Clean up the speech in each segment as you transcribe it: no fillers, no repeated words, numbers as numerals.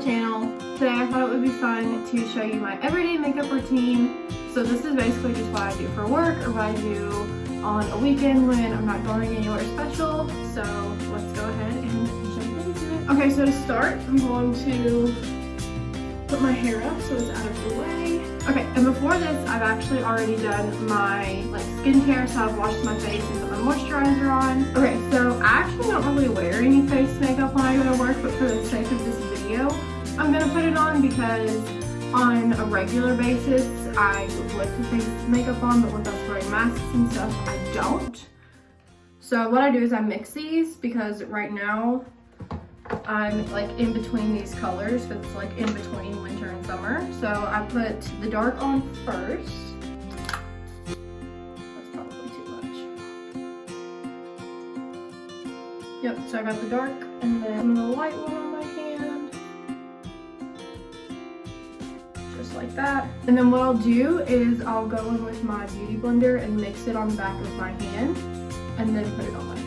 channel. Today I thought it would be fun to show you my everyday makeup routine. So this is basically just what I do for work or what I do on a weekend when I'm not going anywhere special. So let's go ahead and jump into it. Okay, so to start, I'm going to put my hair up so it's out of the way. Okay, and before this, I've actually already done my skincare, so I've washed my face and put my moisturizer on. Okay, so I actually don't really wear any face makeup when I go to work, but for the sake of this video, I'm gonna put it on because on a regular basis, I would put face makeup on, but with us wearing masks and stuff, I don't. So what I do is I mix these because right now, I'm in between these colors because it's in between winter and summer. So I put the dark on first. That's probably too much. Yep, so I got the dark and then I'm gonna light one on my hand. Just like that. And then what I'll do is I'll go in with my beauty blender and mix it on the back of my hand and then put it on my face.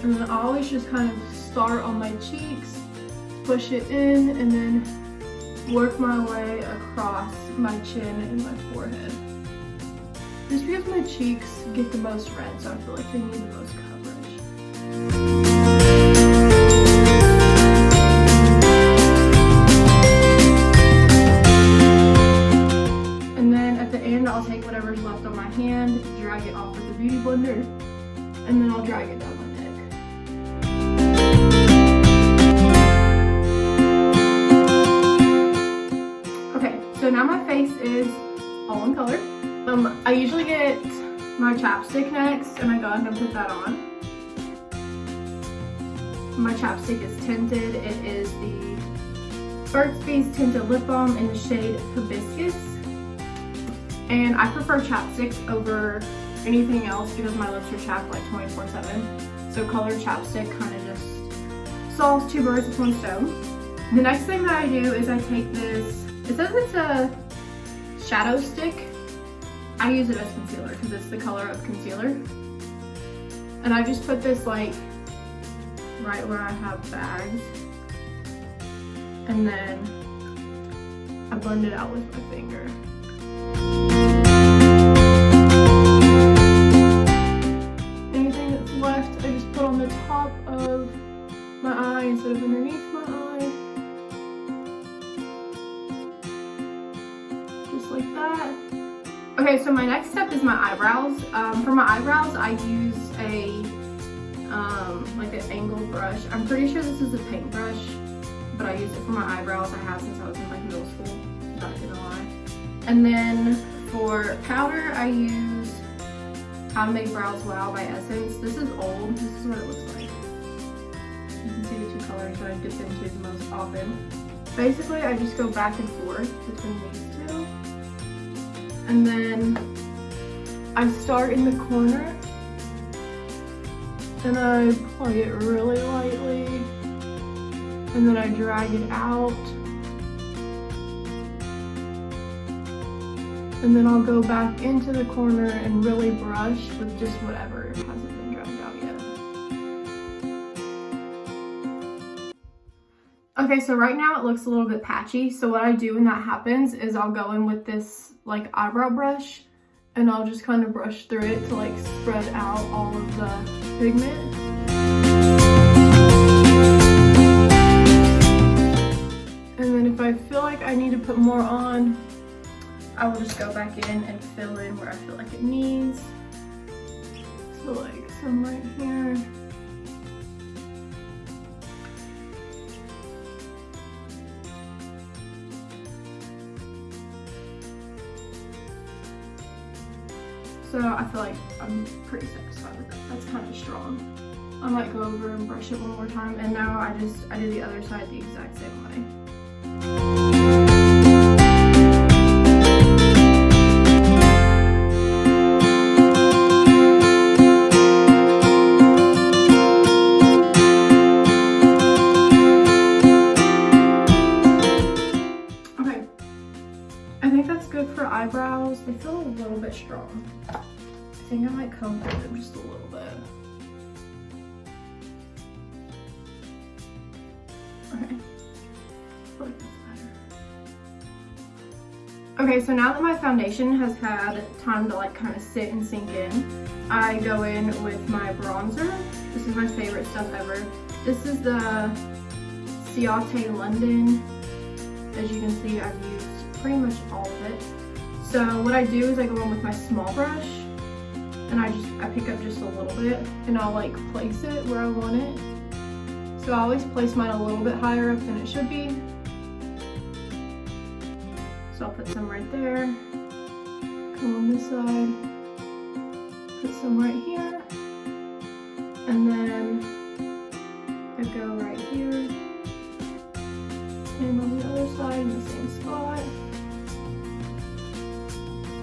And then I always just kind of start on my cheeks, push it in, and then work my way across my chin and my forehead. Just because my cheeks get the most red, so I feel like they need the most coverage. And then at the end, I'll take whatever's left on my hand, drag it off with the beauty blender, and then I'll drag it down my neck. So now my face is all in color. I usually get my chapstick next and I go ahead and put that on. My chapstick is tinted. It is the Burt's Bees Tinted Lip Balm in the shade Hibiscus. And I prefer chapstick over anything else because my lips are chapped 24/7. So colored chapstick kind of just solves two birds with one stone. The next thing that I do is I take this. It says it's a shadow stick. I use it as concealer because it's the color of concealer. And I just put this right where I have bags. And then I blend it out with my finger. Anything that's left, I just put on the top of my eye instead of underneath my eye. Like that. Okay, so my next step is my eyebrows. For my eyebrows, I use an angled brush. I'm pretty sure this is a paintbrush, but I use it for my eyebrows. I have since I was in middle school, not gonna lie. And then for powder, I use How to Make Brows Wow by Essence. This is old. This is what it looks like. You can see the two colors that I dip into the most often. Basically, I just go back and forth between these two. And then I start in the corner and I apply it really lightly and then I drag it out and then I'll go back into the corner and really brush with just whatever hasn't been dragged out yet. Okay, so right now it looks a little bit patchy. So what I do when that happens is I'll go in with this eyebrow brush and I'll just kind of brush through it to spread out all of the pigment. And then if I feel like I need to put more on, I will just go back in and fill in where I feel like it needs. So some right here. So I feel like I'm pretty satisfied with that. That's kind of strong. I might go over and brush it one more time. And now I do the other side the exact same way. Okay. I think that's good for eyebrows. They feel a little bit strong. I think I might comb through them just a little bit. Okay, so now that my foundation has had time to like kind of sit and sink in, I go in with my bronzer. This is my favorite stuff ever. This is the Ciate London. As you can see, I've used pretty much all of it. So what I do is I go in with my small brush and I pick up just a little bit and I'll like place it where I want it. So I always place mine a little bit higher up than it should be. So I'll put some right there, come on this side, put some right here, and then I go right here, and on the other side in the same spot.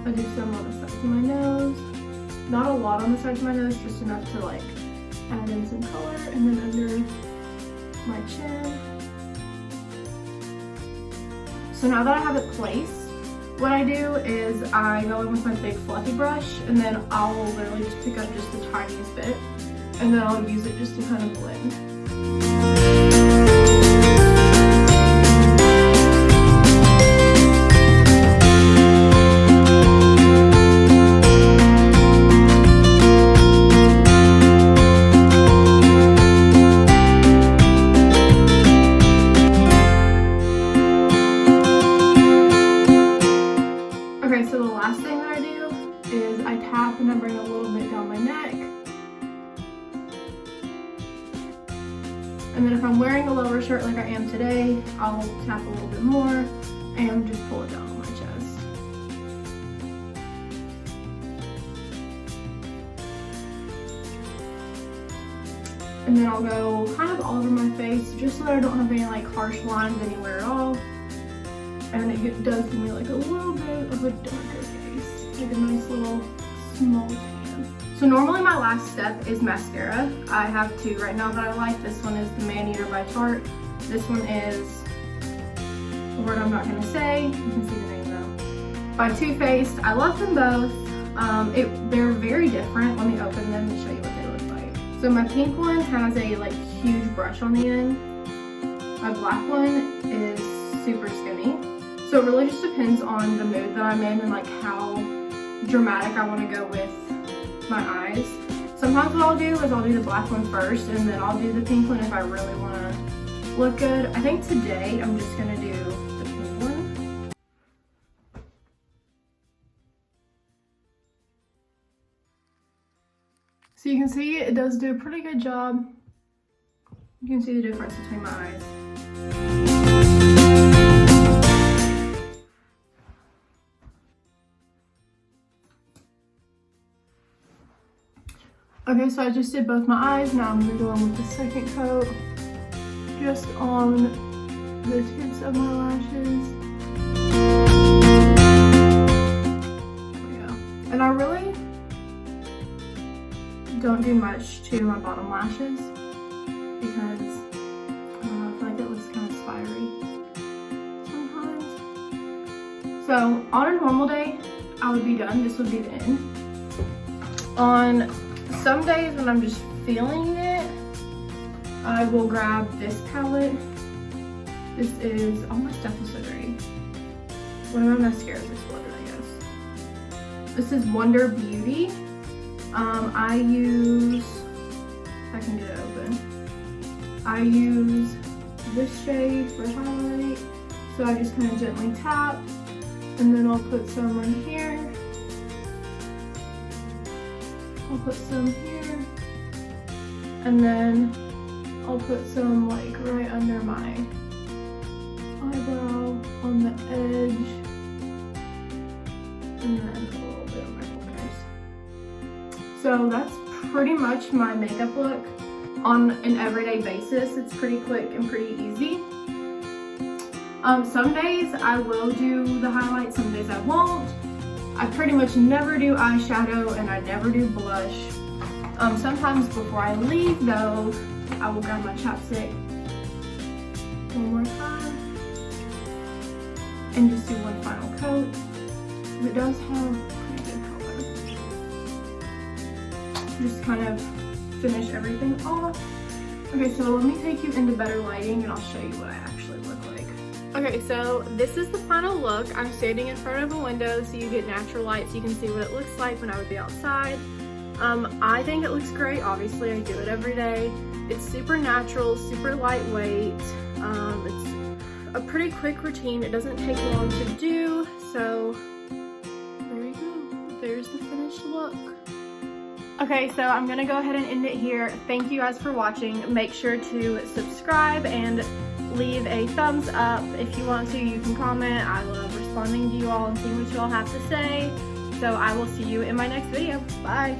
I do some on the sides of my nose, not a lot on the sides of my nose, just enough to like add in some color, and then under my chin. So now that I have it placed, what I do is I go in with my big fluffy brush and then I'll literally just pick up just the tiniest bit and then I'll use it just to kind of blend. So the last thing that I do is I tap and I bring a little bit down my neck. And then if I'm wearing a lower shirt like I am today, I'll tap a little bit more and just pull it down on my chest. And then I'll go kind of all over my face just so that I don't have any like harsh lines anywhere at all. And it does give me like a little bit of a darker face, like a nice little small tan. So normally my last step is mascara. I have two right now that I like. This one is the Man Eater by Tarte. This one is a word I'm not gonna say. You can see the name though. By Too Faced. I love them both. They're very different. Let me open them and show you what they look like. So my pink one has a like huge brush on the end. My black one is super skinny. So it really just depends on the mood that I'm in and like how dramatic I want to go with my eyes. Sometimes what I'll do is I'll do the black one first and then I'll do the pink one if I really want to look good. I think today I'm just going to do the pink one. So you can see it does do a pretty good job. You can see the difference between my eyes. Okay, so I just did both my eyes. Now I'm gonna go in with the second coat, just on the tips of my lashes. There we go. And I really don't do much to my bottom lashes because, I don't know, I feel like it looks kind of spiry sometimes. So on a normal day, I would be done. This would be the end. On some days when I'm just feeling it, I will grab this palette. This is, all my stuff is so dirty. One of my mascaras exploded, I guess. This is Wonder Beauty. I use, if I can get it open, I use this shade for highlight. So I just kind of gently tap, and then I'll put some right here. I'll put some here, and then I'll put some like right under my eyebrow on the edge, and then a little bit on my corners. So that's pretty much my makeup look. On an everyday basis, it's pretty quick and pretty easy. Some days I will do the highlight, some days I won't. I pretty much never do eyeshadow and I never do blush. Sometimes before I leave though, I will grab my chapstick one more time and just do one final coat. It does have pretty good color. Just kind of finish everything off. Okay, so let me take you into better lighting and I'll show you what I actually look like. Okay, so this is the final look. I'm standing in front of a window so you get natural light so you can see what it looks like when I would be outside. I think it looks great. Obviously, I do it every day. It's super natural, super lightweight. It's a pretty quick routine. It doesn't take long to do, so there you go. There's the finished look. Okay, so I'm gonna go ahead and end it here. Thank you guys for watching. Make sure to subscribe and leave a thumbs up. If you want to, you can comment. I love responding to you all and seeing what you all have to say. So I will see you in my next video. Bye.